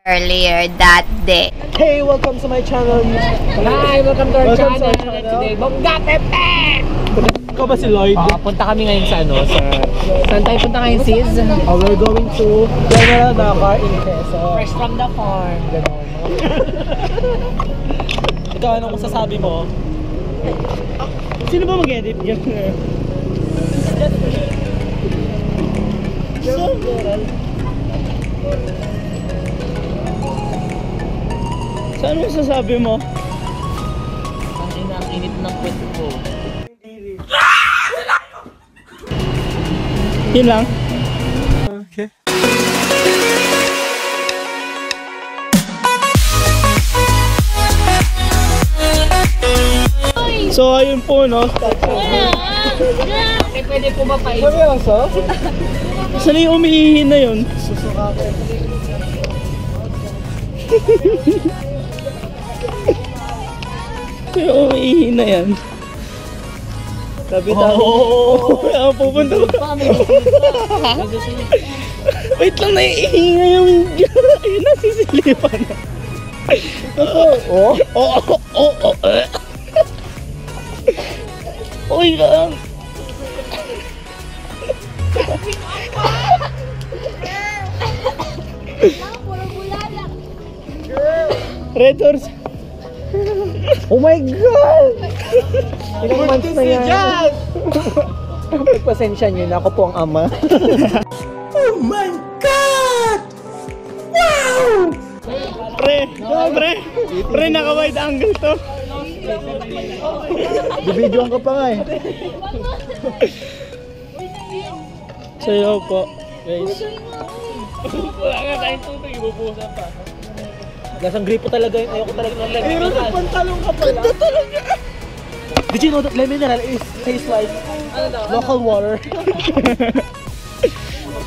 earlier that day. Hey, welcome to my channel. Hi, welcome to our channel. Today, Bongga Pepe! Ikaw ba si Lloyd? Punta kami ngayon sa saan tayo punta ngayon, sis? We're going to General Nakar in Quezon. Fresh from the farm. Ganon. Ikaw, anong masasabi mo? Sino ba mag-edit? Saan mo sasabi mo? Ang init ng kwento ko. Yun lang. Okay. So ayun po, no? Pwede po ba pa Sabi lang, so? Saan yung umiihin na yun? Susukakin. Yung umiihin na yan. Sabi tayo. Oo, pupunta ko. Wait lang, naiihinga yung ayun na, sisilipan na. Uy lang. Red Horse. Oh my God! Ilang months na yan? Pagpasensya nyo na, ako po ang ama. Oh my God! Wow! Pre, naka-wide angle to. Bibidyoan ka pa nga eh. Sayo po, guys. Wala nga tayong tubig, ibubusan pa. Lasang gripo talaga yun. Ayoko talaga ng lemon. Pero nagpantalong ka pala. Ganda talaga. Did you know that lemon mineral is tastes like local water?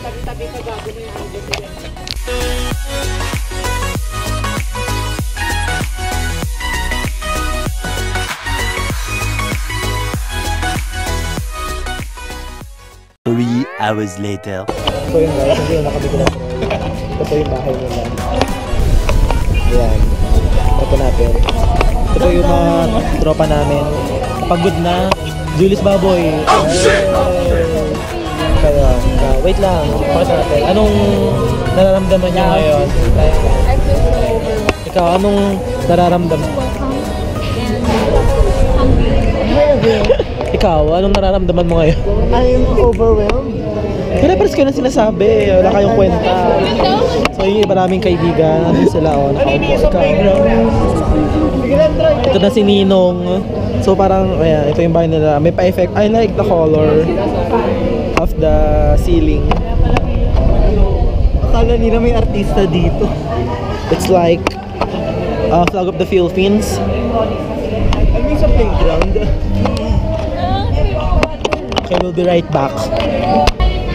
Tabi-tabi ka gago na yung Three hours later. So yun guys, hindi yung nakabigil ako. Ito po yung bahay nila. Ayan. Ito natin. Ito po yung mga tropa namin. Pagod na. Julius Baboy. Oh shit! Kaya, wait lang. Pakita natin. Anong nararamdaman niyo ngayon? Ikaw, anong nararamdaman? Ikaw, anong nararamdaman mo ngayon? I'm overwhelmed. Pero pares kayo na sinasabi, wala kayong kwenta. So yung maraming kaibigan, ano sila nakaupo. Ikaw. Ito na si Ninong. So parang, ayan, ito yung bahay nila. May pa-effect. I like the color of the ceiling. Akala nila may artista dito. It's like flag of the Philippines. I mean sa playground. Okay, we'll be right back.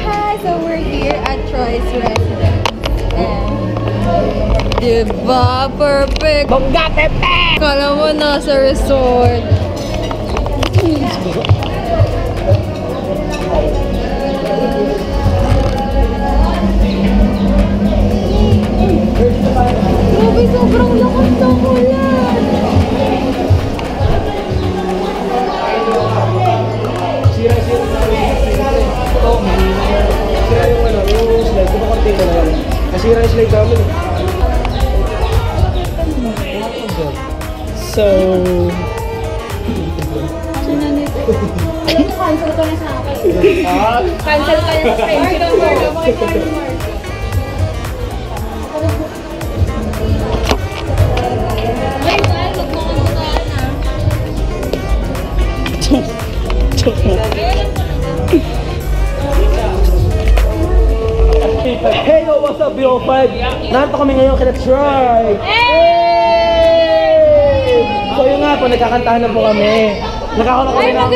Hi, so we're here at Troy's residence. And diba? Perfect! Bongga Pepe! Kala mo nasa resort. Grabe, sobrang lakas ng ulan. Sira yung slide. Kung makonting ko na lang. Nasira yung slide namin. So... Cancel ko na sa akin. Cancel ka na sa akin. Hey, yo, what's up, BO5? Narito kami ngayon kina Troy! Hey! So yun nga po, nagkakantahan na po kami. Nagkakaroon kami ng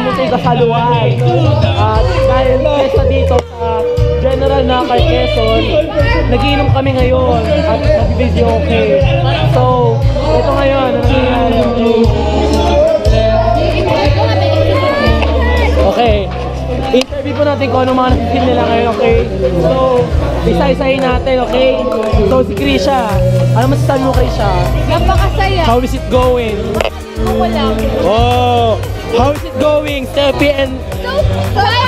musik kasaluan. At dahil pesta dito sa General Nakar Quezon, nagiinom kami ngayon at nag-video okay. So, ito ngayon, okay. Interview po natin kung ano mga nakikil nila ngayon, okay? So, isa-isahin natin, okay? So, si Krisha. Ano masasabi mo, Krisha? Napakasaya. How is it going? Ako lang. Oh! How is it going, Steffi and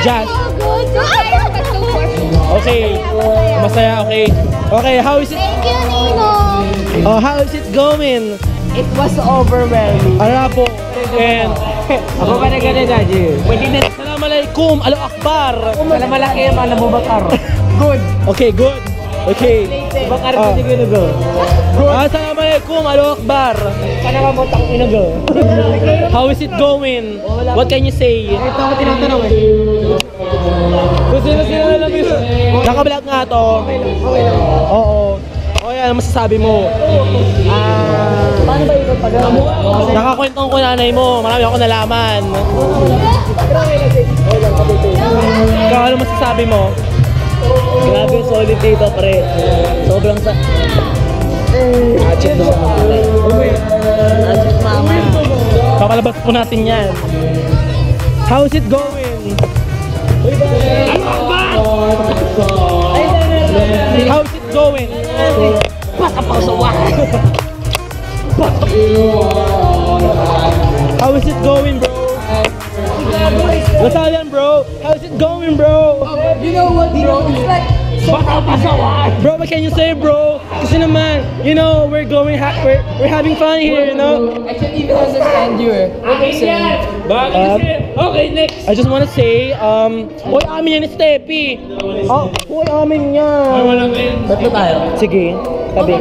Jazz? So good. So tired but so fortunate. Okay. Masaya, okay. Okay, how is it? Thank you, Ninong. Oh, how is it going? It was overwhelming. Arapo. And Ako pa na ganun, Gaji. Pwede na. Assalamualaikum, Alo Akbar. Wala malaki yung mga nabubakar. Good. Okay, good. Okay. Bakar ko di ginugo. Assalamualaikum, Alo Akbar. Panamamot ako inugo. How is it going? What can you say? Ito ako tinatanong eh. Sino na lang yun? Nakablog nga to. Okay lang. Oo. O yan, ano masasabi mo? Paano ba ito pag Nakakwentong ko nanay mo. Marami ako nalaman. Ikaw, ano masasabi mo? Grabe, solid dito, pre. Sobrang sa... Achip doon. Achip mama. Papalabas po natin yan. How's it going? How's it going? How is it going, bro? Lasallian, bro. How's it going, bro? You know what, bro? It's like... Bro, what can you say, bro? Kasi naman, you know, we're having fun here, you know? I can't even understand you eh. What you saying? Okay, next. I just wanna say, hoy, amin yan ni Steffi. Hoy, amin yan. Tatlo tayo. Sige, tabi.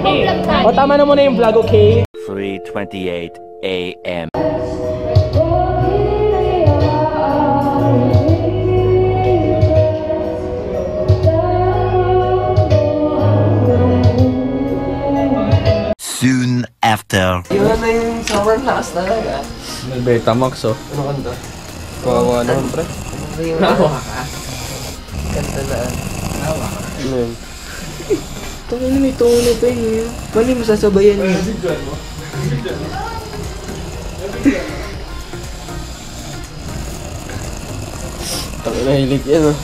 O, tama na muna yung vlog, okay? 3:28 a.m. Soon after. Yun na yung sobrang lakas talaga. Betamax oh. Ano kanta? Kawawa naman pre. Nawa ka. Kanta na. Nawa ka. Ano yun? Tangin na may tono pa yun. Mali mo sasabayan yun. Tangin na hilig yan oh.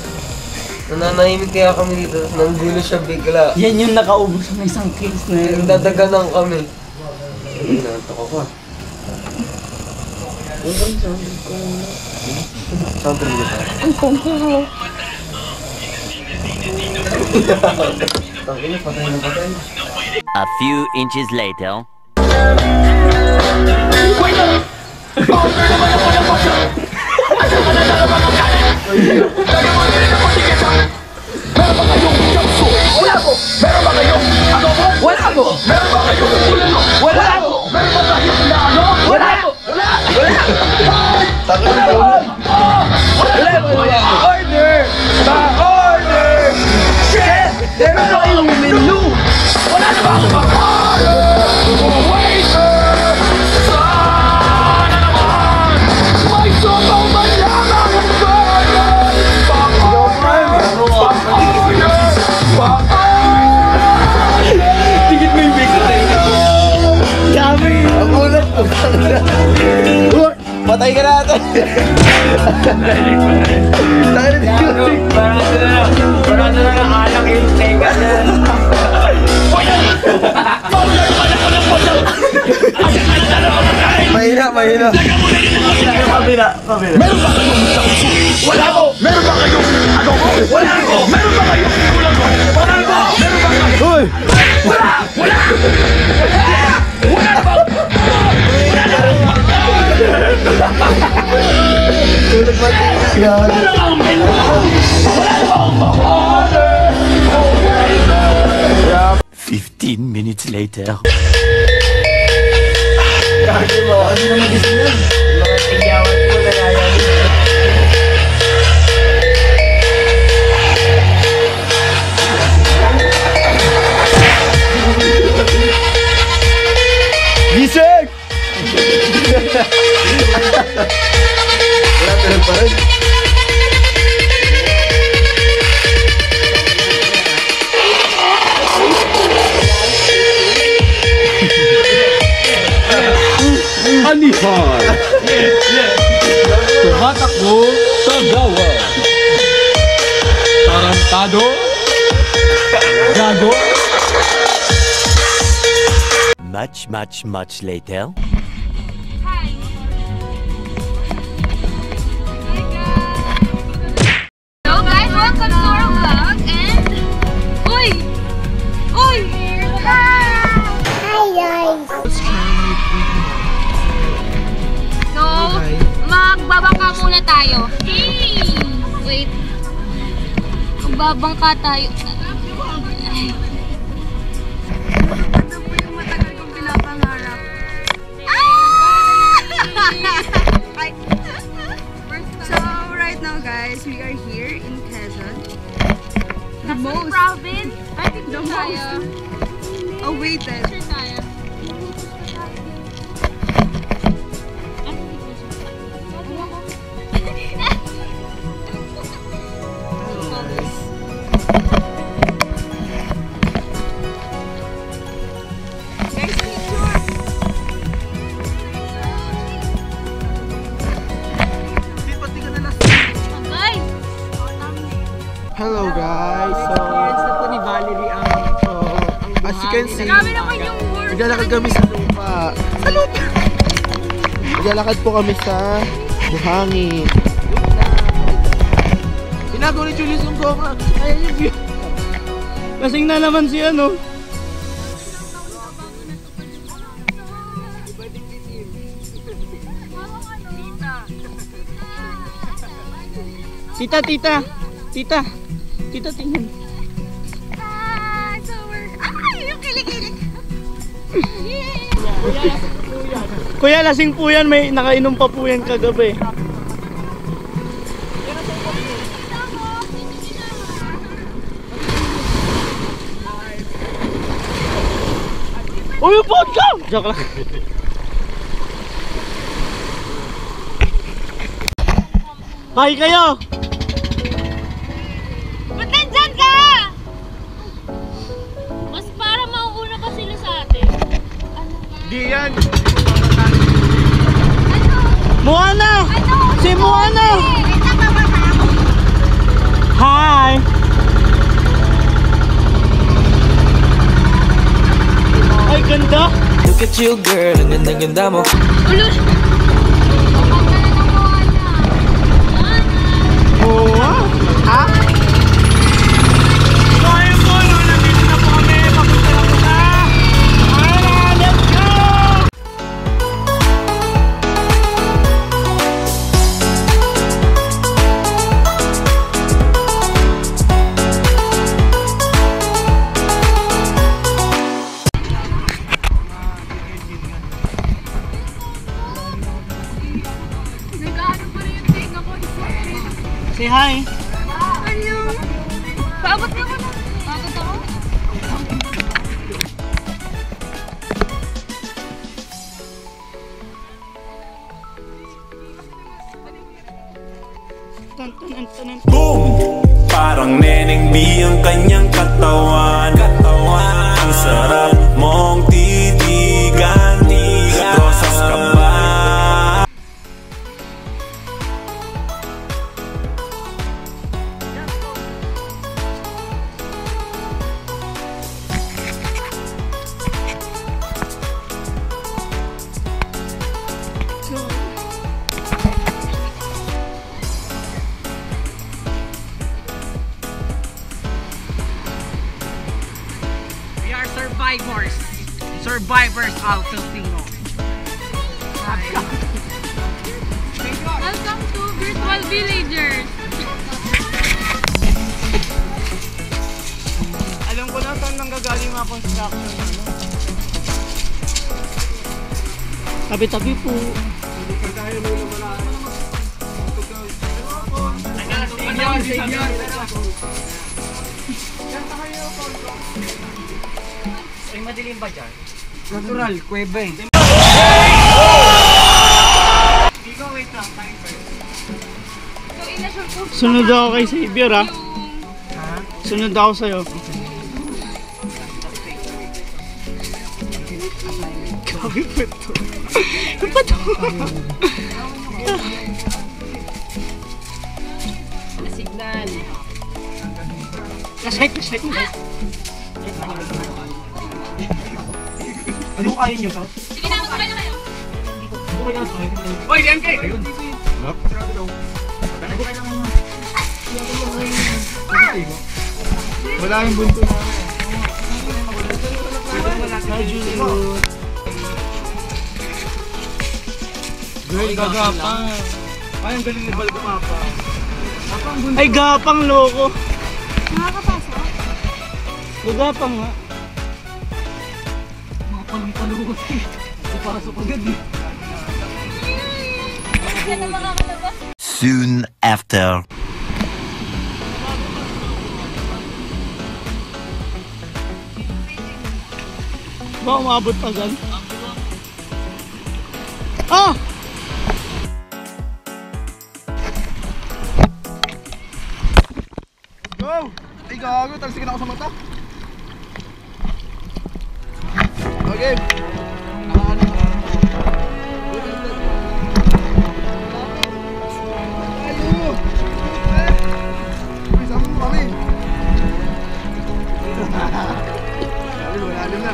Nananahimik kaya kami dito. Nanggulo siya bigla. Yan yung nakaubos sa isang case na yun. Nagdadaganan kami. Nanto ko pa. Sound rin dito. Tangin na, patay na patay. A few inches later. Patay ka na ito! Parado na lang alak yung teka na. Mahina. Kabila. Meron ba kayong isang wala ko? Meron ba kayong ano ko? Wala ko! Meron ba kayong kulang ko? Wala ko! Meron ba kayong... Uy! Wala! Wala ba? Tulog ba? Yan. Wala akong menu! Wala akong order! 15 minutes later. Kagi mo, ano na magising yun? Mga tingyawan ko na nayan. Gising! Wala tulog pa rin. Anihan! Tumatakbo sa gawa. Tarantado Much later. Hi! Hello guys, welcome to our vlog and... Uy! Uy! Hi guys! So, magbabangka muna tayo. Hey! Wait. Magbabangka tayo. So right now guys, we are here in Quezon. The most Province? I think the most awaited. Hello guys! So, Experience na po ni Valerie ang as you can see, Grabe naman yung words. naglalakad kami sa lupa. Sa lupa! Naglalakad po kami sa buhangin. Tinago ni Julius yung goma. Ayan yung view. Lasing na naman si ano. Tita, tita. Tita. Tita, tingnan. So we're... Ay! Yung kilig-kilig! Kuya, lasing po yan. May nakainom pa po yan kagabi. Uy, yung vodka! Joke lang. Bye kayo! Ba't nandyan ka? Mas para mauuna pa sila sa atin. Di yan. Moana! Si Moana! Hi! Ay, ganda! Look at you girl, ang ganda-ganda mo. Ulus! Moa? Ha? So ayun po, no, nandito na po kami. Papunta na po na. Ayun na, let's go! Nag-ano pa rin yung tinga ko. Say hi! Ano? Paabot na ko na. Paabot ako? Tan, tan, tan, tan. Boom! Parang Neneng B ang kanyang katawan. Ang sarap mong titigan. Rosas ka ba? We are survivors. Survivors of Filipino. Welcome to Virtual Villagers. Alam ko na saan nanggagaling mga construction. Ano? Tabi-tabi po. Ay, madilim ba dyan? Natural, kuweba eh. Sunod ako kay Xavier ha. Sunod ako sa'yo. Grabe po ito. Ano ba ito? Signal. Flashlight. Ano kaya niyo to? Sige na, magkakay na kayo. Oy, DMK! Ayun. Wala yung bunto na. Girl, gagapang. Ay, ang galing ni Bal kumapa. Ay, gapang loko. Nakakapasok? Gagapang nga. Palugot eh. Pasok agad eh. Yan ang makakalabas. Soon after. Ba, umabot pa dyan? Ah! Go! Ay gago, talsikin ako sa mata. Okay. Ayo! Ay, sama mo kami. Lalim na.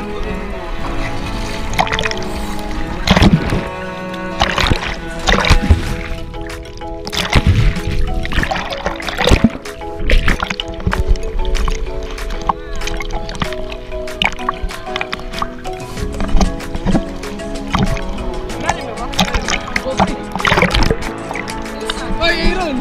Oy, Aaron!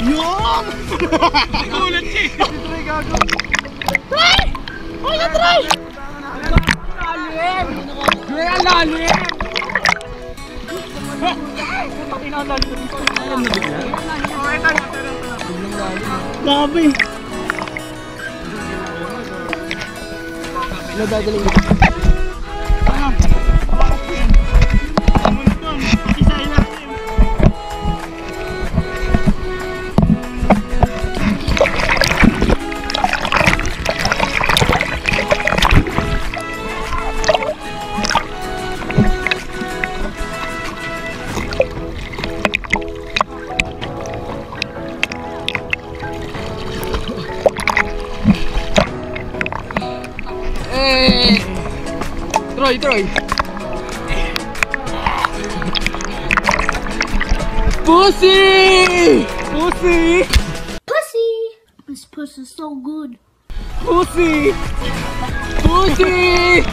Yung! Ulat siya! Ay gago. Girl, ang lalim! Grabe. Nadagaling. Isa ilalim. Troy! Pussy! Pussy! Pussy! This pussy's so good. Pussy! Pussy!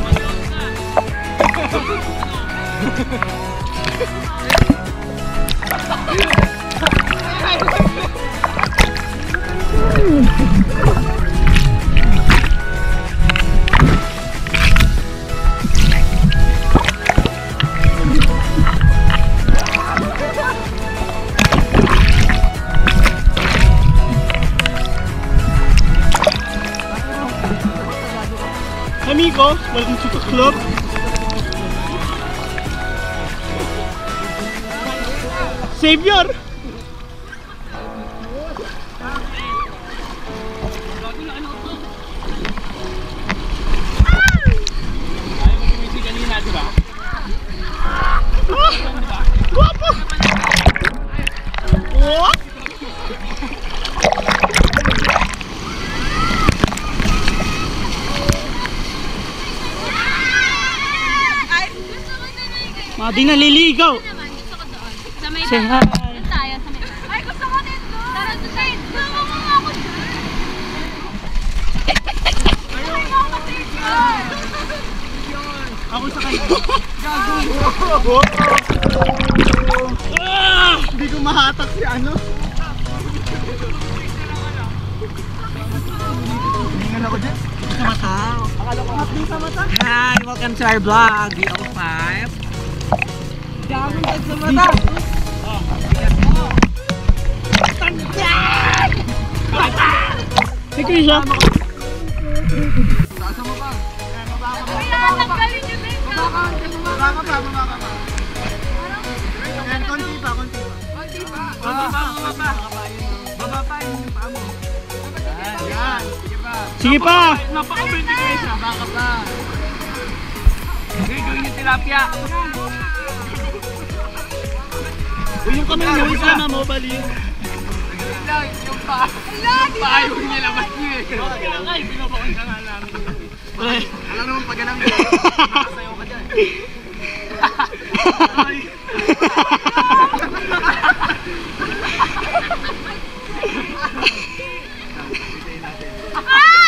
Amigos, welcome to the club. Savior! Guwapo! What? Madi naliligaw. Gusto ko doon. Sa may Say hi. Doon tayo sa may Ay, gusto ko din doon. Tara doon tayo. Gusto mo nga ako doon. Ako sa kanya. Hindi ko mahatak si ano. Tingnan ako dyan. Sa mata. Akala ko hapdi sa mata. Hi, welcome to our vlog. DO5. Daming tag sa mata. Tandan! Si Krisha. Taasa mo pa. Kuya, tanggalin niyo din ka. Baba pa. Yan, konti pa. Baba pa. Baba pa. Sige pa! Napaka-bente kayo siya. Baka pa. Okay, gawin yung tilapia. Uy, yung kamay nyo, isama mo, bali. Yung pa. Yung pa, ayaw niya labas niyo eh. Okay lang kayo, pinapakon ka nga namin. Alam naman pag ganang yun. Nakasayaw ka dyan.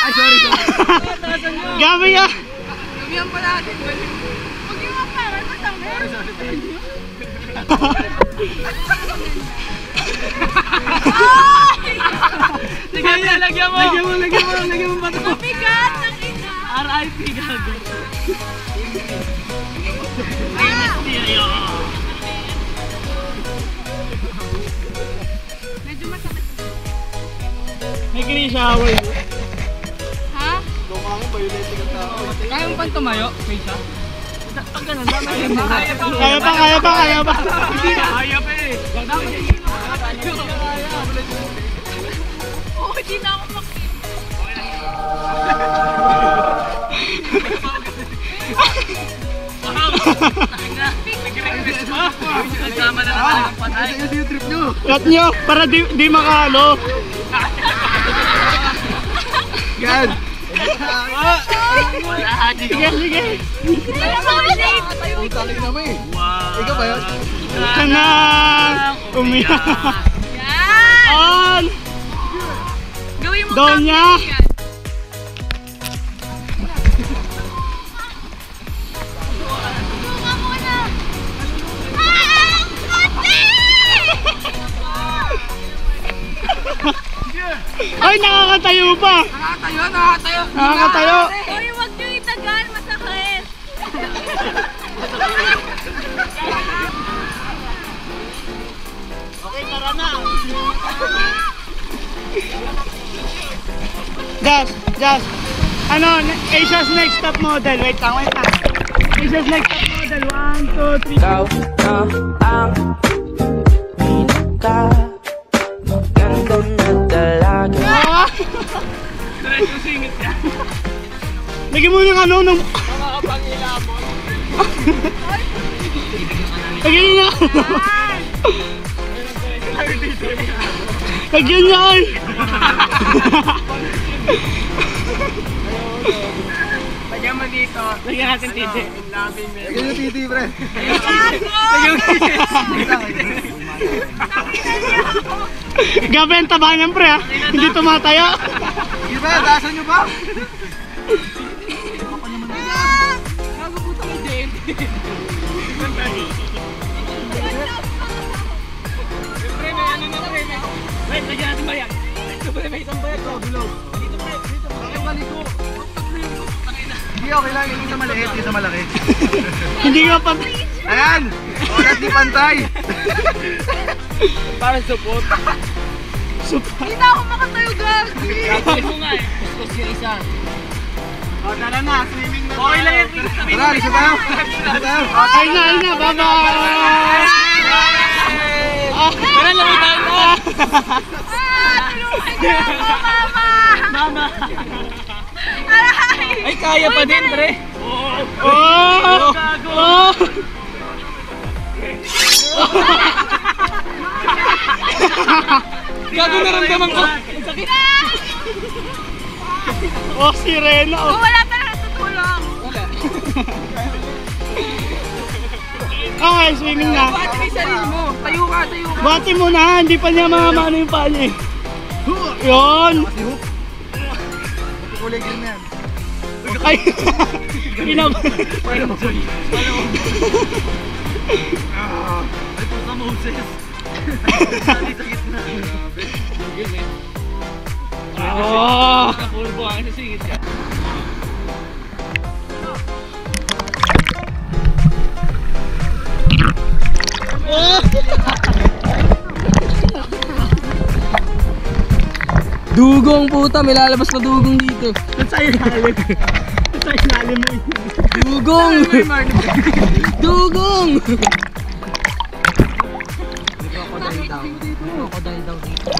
Ay, sorry. Gabi ka! Lumiyan pa natin. Huwag yung maparan, masangin. Sige, lagyan mo! Lagyan mo ba ito? Mabigat, nakita. RIP gago. Medyo masakit. Hey, Krisha, how are you? Ha? Kaya mo pa tumayo, Krisha? Pag ganun, kaya pa. Hindi na, kaya pa eh. Oo, hindi na ako makita. Nagkama na naman ang patay. Ito yung trip nyo. Cut nyo, para di makalo. Yan! Sige. Utangin naman eh. Ikaw ba yun? Ka na! Umiyak. Yan! On! Gawin mo Donya! yan. Suka muna! Ay, nakakatayo pa! Nakakatayo! Uy, huwag nyo itagal, masakit! Okay, tara na! Just, ano, Asia's Next Top Model. Wait lang. Asia's Next Top Model. 1, 2, 3. Ikaw na ang pinaka maganda na dalaga. Diretso singit yan. Lagyan mo ng ano, ng... Makakapag-ilabon. Lagyan nyo na. Lagyan nyo ay. Lagyan mo dito. Lagyan natin titi. Lagyan yung titi, pre. Lagyan mo titi. Gabi ang taba niyan, pre, ha? Hindi tumatayo. Sige ba, taasan nyo ba? Wait, lagyan natin ba yan? Ito ba may isang bayag ko? Dito. Bakit maligo? Hindi, okay lang. Yung isa maliit, yung isa malaki. Hindi nga pa... Ayan! Oras di pantay! Parang support. Hindi na ako makatayo, gag! Kapit mo nga eh. Kuskus yung isa. O, tara na. Swimming na. Okay lang yan. Tara, isa tayo! Isa tayo! Ay na. Bye-bye! Tara, laro tayo na. Tulungan niyo ako, mama! Mama. Aray! Ay, kaya pa din, pre. Oh! Gago naramdaman ko. Sakit. Oh, sirena. Oh, wala pa na natutulong. Okay, swimming na. Buhat mo yung sarili mo. Tayo ka. Buhati mo na, hindi pa niya mamamano yung paa niya. Yun. Kulay green na yan. Ay. Pinab... Ay, puta Moses. Sakit na. Oh. Kapulbo ang sisingit ka. Dugong puta, may lalabas na dugong dito. Sa ilalim. Sa ilalim mo yun. Dugong! Dugong! Crocodile daw dito.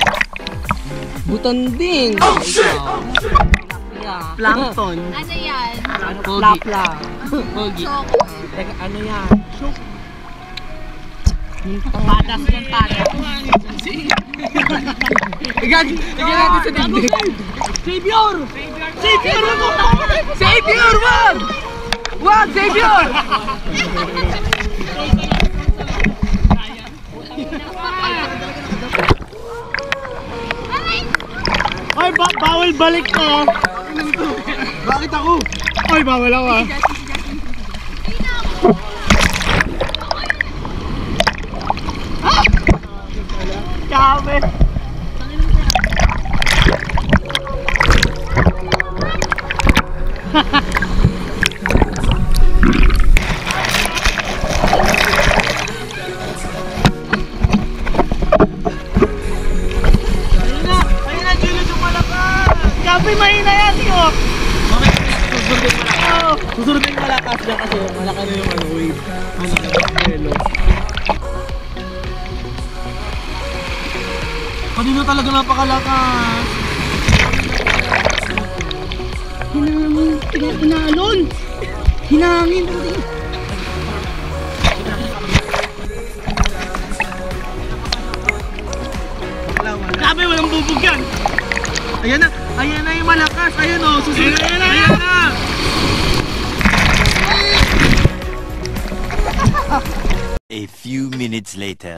Butanding! Plankton. Ano yan? Lapla. Pogi. Teka, ano yan? Padas ng padas. Igagi natin sa dibdib. Savior! Savior! Savior! Wag! Wag! Savior! Ay, bawal balik ka. Bakit ako? Ay, bawal ako ah. Kami! Ayun na, Julius yung malakas! Gabi, mahina yan, Tio! Susunod na yung malakas dyan kasi malaki na yung wave. Yelo. Kanino talaga napakalakas? Hinangin! Hinalon! Hinangin! Grabe, walang bubog yan! Ayan na yung malakas! Ayan o! Susunod! Ayan na! A few minutes later.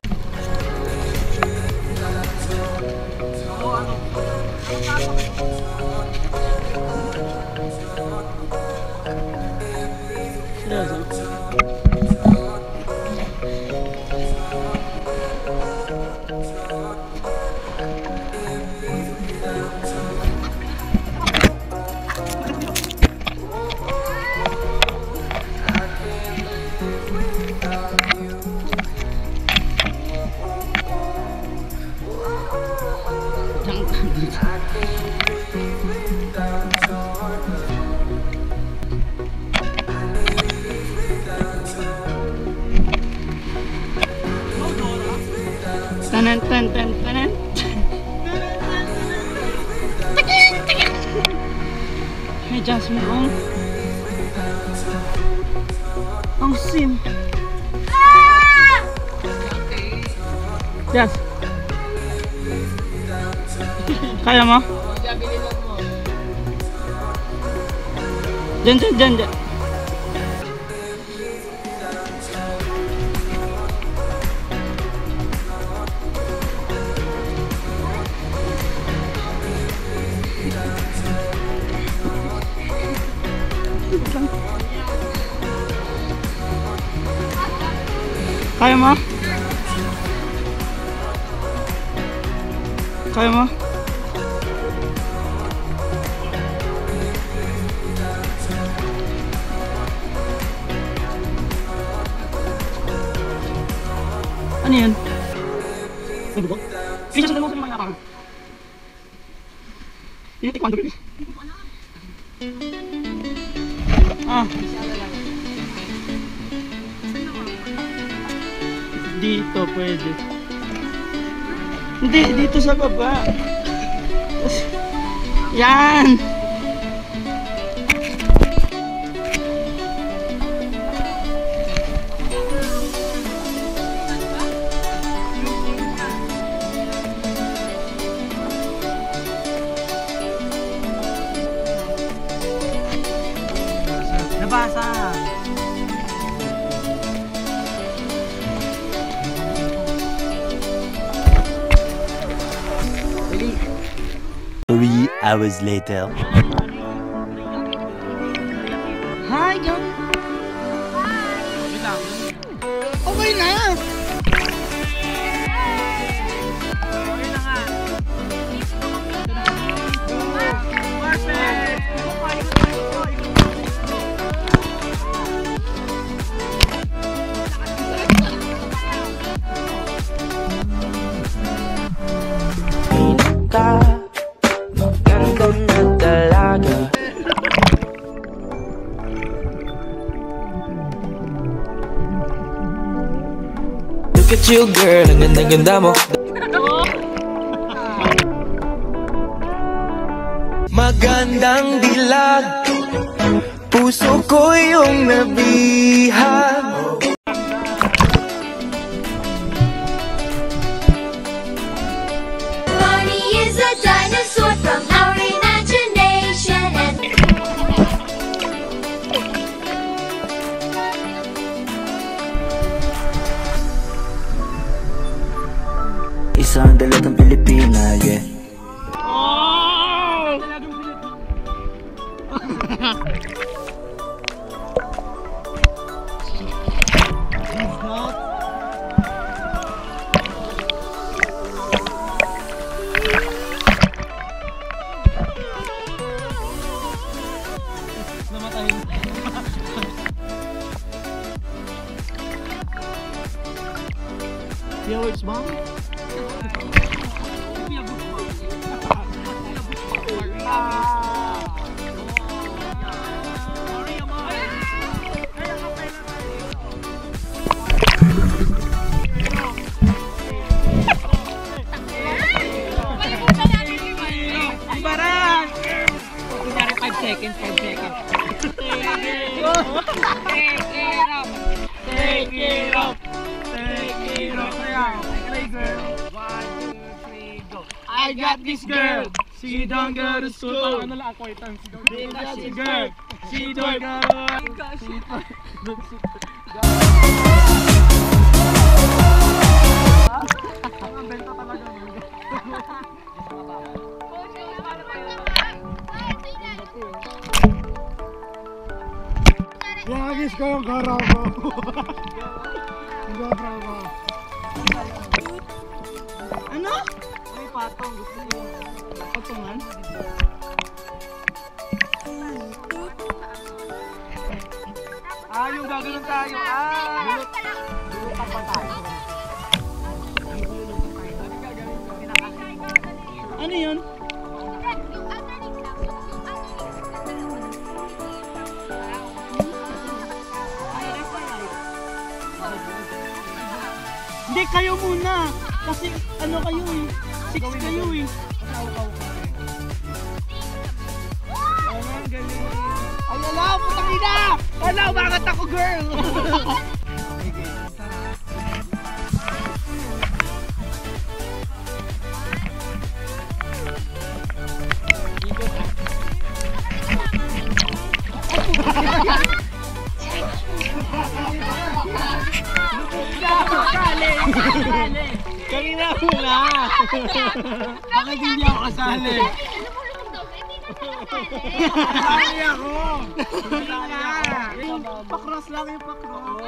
Tanan, tan, tan, tanan. May Jasmine on. Ang sim. Yes. Kaya mo? Diyan. Kaya mo? Kaya mo? Ano yan? Ano ba? Sige, sa dalawa sa mga nakakang. Tinitikman doon. Dito pwede. Hindi, dito sa baba. Yan! Nabasa! 3 hours later. Hi, guys! Okay na! Maganda na talaga. Look at you girl, ang ganda-ganda mo. magandang dilag, puso ko yung nabihag. Barney is a dinosaur from our imagination and Isang dalatang Pilipina, yeah. Fireworks bomb? Kunyari 5 seconds. Take it up. I got this girl. She don't go to school. Ano lang ako itang si girl. She don't go. Ang benta talaga. Yagis ko yung garabo. Garabo. Ano? May patong. Gusto mo patungan? Yung gagawin tayo. Bulutan pa tayo. Ano yun? Hindi, kayo muna. Kasi ano kayo eh. 6 kayo eh. Ay, ala, putang ina! Ala, umangat ako, girl! Kanina muna! Bakit hindi ako kasali? Kasali ako! Pakros lang yung pakros.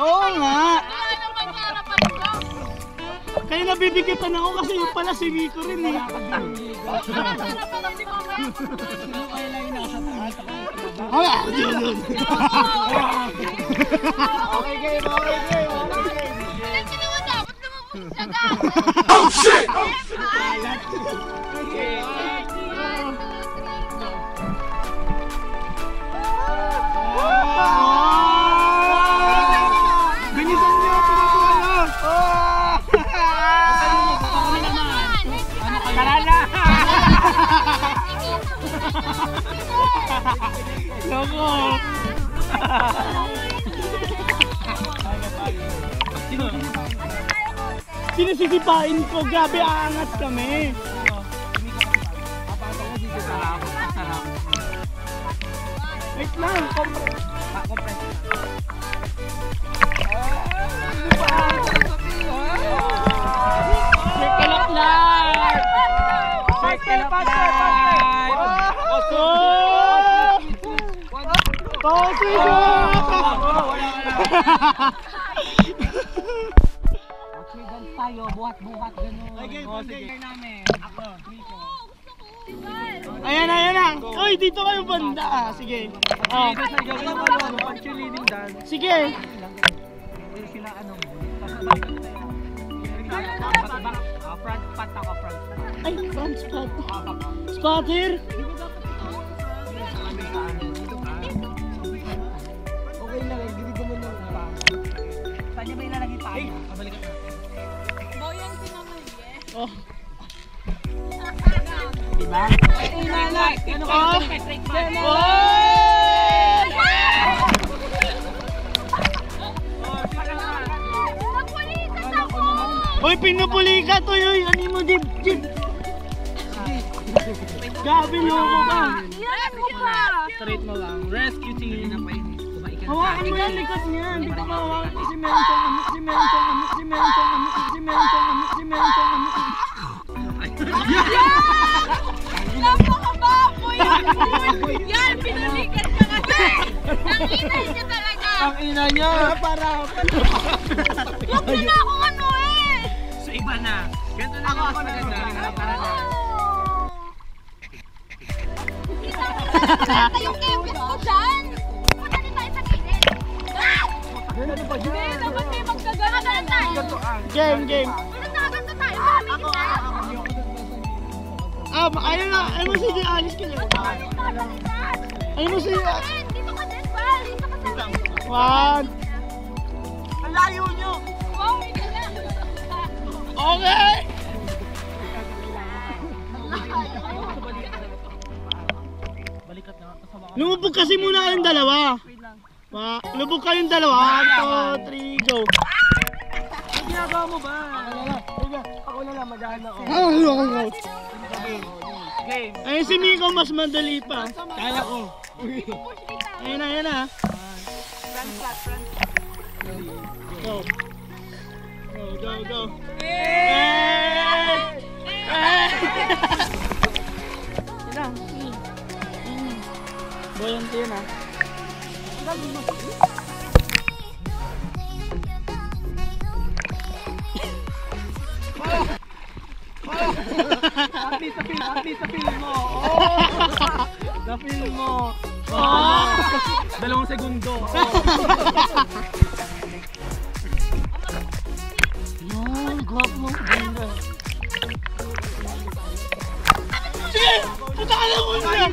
Oo nga! Kaya nabibigitan ako kasi yung pala si Miko rin eh. Okay game! Oh shit! Bilisan niyo! Pinatuwa! Tara na! Loko! Sinasisipain ko, grabe aangat kami. Wait lang, compress. Circle of life! Circle of life! Tayo, buhat-buhat gano'n. Sige namin. Ako, Miko. Ayan na. Uy, dito kayo banda. Sige. Sige. Sila ano? Front spot ako, front spot. Ay, front spot. Spotter? Okay lang, hindi ko mo nang pa. Saan niya ba ilalagay tayo? Kabalikan natin. Oh. Hoy, pinupuli ka to yun. Ano mo, Jib? Gabi, loko ka. Straight mo lang. Rescue team. Hawakan mo yung likod niya. Hindi ko mahawakan si Menchong. Napakababo yan! Yan! Pinulikan ka kasi! Ang ina niya talaga! Ang ina niya! Para! Huwag na na akong ano eh! So iba na. Ganito na ako maganda. Para na. Kita yung kempis ko dyan! Punta din tayo sa gilid! Ano ba yun? Hindi, dapat may magkagano'n tayo! Game! Magkagano'n tayo! Ako! Ayun na! Ayun mo sige, alis ka lang! Ayun mo sige! Dito ka din, Val! Dito ka sa gilid! One! Ang layo nyo! Wow, ito na! Okay! Lumubog kasi muna kayong dalawa. Lubog kayong dalawa. 1, 2, 3, go. Ang ginagawa mo ba? Ako na lang, magana ako. Game. Ayun si Miko, mas madali pa. Kaya ko. Ayun na. Go. Go. Buoyanty yun ah. At least sa film mo. Sa film mo. 2 segundo. Yan, guwapo mo. Ganda. Sige! Punta ka lang muna!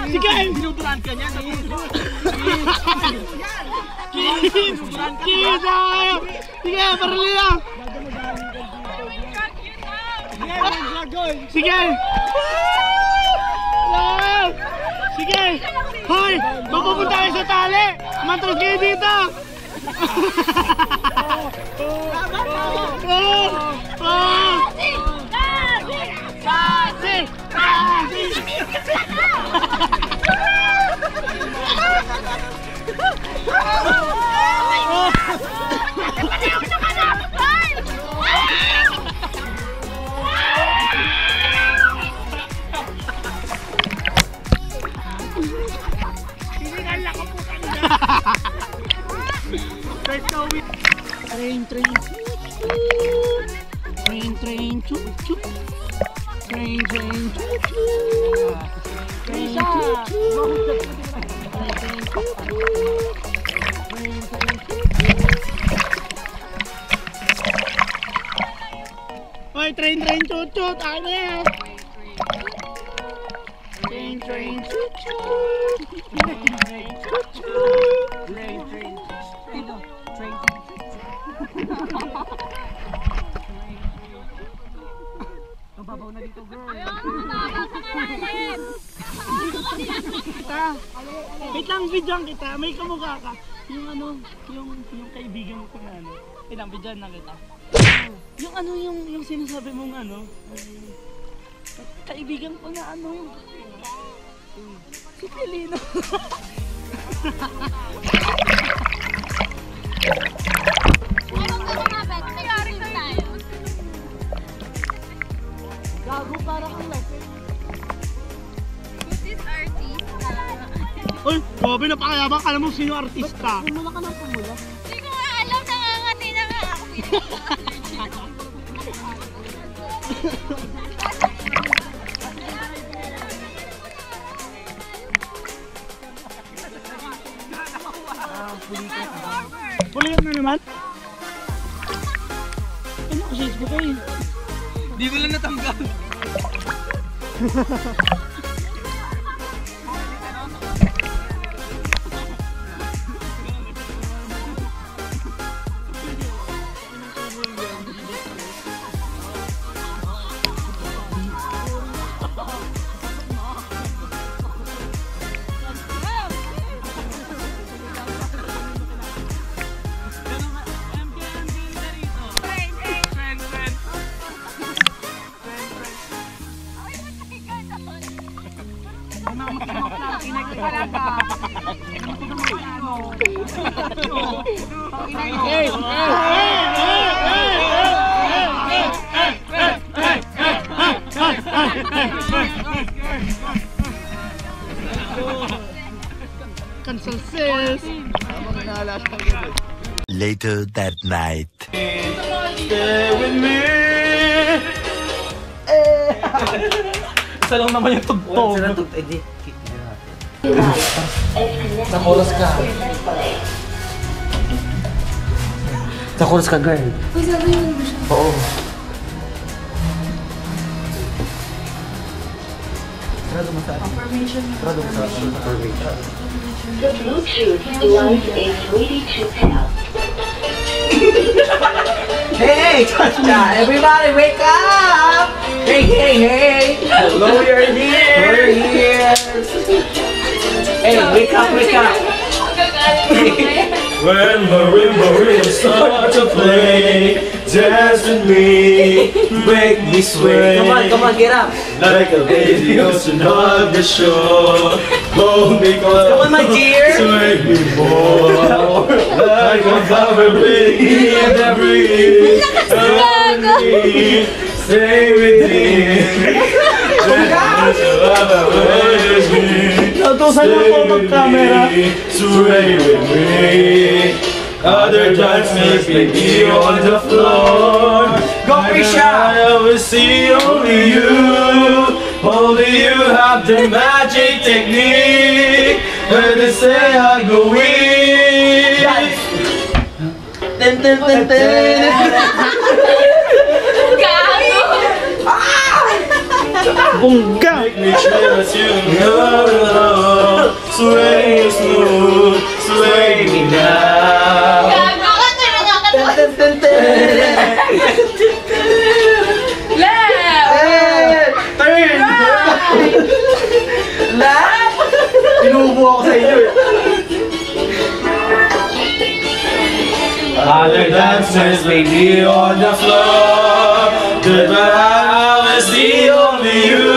Sige! Dinuduran ka niya! Sige! Parali lang! Sige! Sige! Hoy! Mapupunta kayo sa tali! Matras kayo dito! Train, choo choo. Train, choo choo. Train, choo choo. Train, choo choo. Train, choo choo. Hoy, train, choo choo. Tayo na yan. Train, choo choo. Train, choo choo. Train. Dito, train. Babaw na dito, girl. Wait lang, videoan kita. May kamukha ka. Yung ano, yung kaibigan ko na ano. Wait lang, videoan na kita. Yung ano, yung sinasabi mong ano. Kaibigan ko na ano. Si Pilino. Gago, parang ang lasing. Who's this artist? Uy, grabe na pakayabang. Alam mo sino artista? Pumula ka ng pumula. Hindi ko nga alam, nangangati na nga ako. Pulikat na naman? Ano ko Facebook eh? Di ko lang natanggal. Cancel sales. Later that night. Stay with me. Isa lang naman yung tugtog. Isa lang tugtog. Sa chorus ka. Sa chorus ka, girl. Uy, sabi yun ba siya? Oo. Affirmation. The Bluetooth device is ready to pair. Hey, everybody wake up! Hey, hey, hey! Lower your ears! Hey, wake up, wake up! When marimba start to play, dance with me, make me sway. Come on, get up! Like a lazy ocean on the shore. Hold me close. Come on, my dear. Sway me more. Like a flower in the breeze. Stay with me. Sway with me. Other dancers may be on the floor. Go, Risha! I will see only you. Only you have the magic technique. When they say I go weak. Ten, ten, ten, ten. Bungga! Make me trust you. No. Sway smooth. Sway me now. Ten, ten, ten. Left! Pinubo ako sa inyo eh. Other dancers may be on the floor, but I will see only you.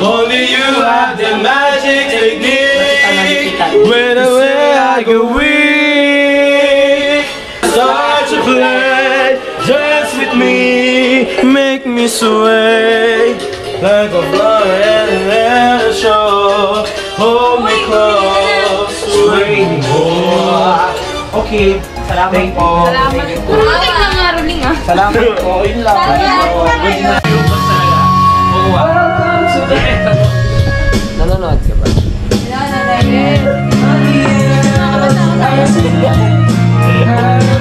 Only you have the magic technique. Whenever I go weak, start to play, dance with me, make me sway. Like a flower in a show. Hold me close, sway me more. Okay, salamat po. Salamat po. Maraming lang nga ruling ah. Salamat po. Yun lang. Nanonood ka ba?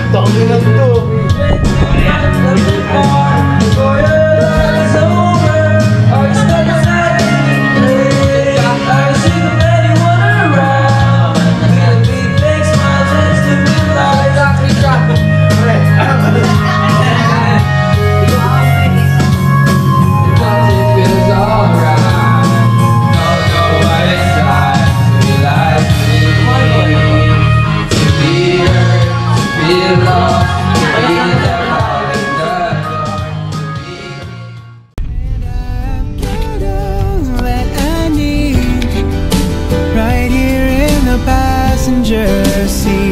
Dami na to. Right here in the passenger seat.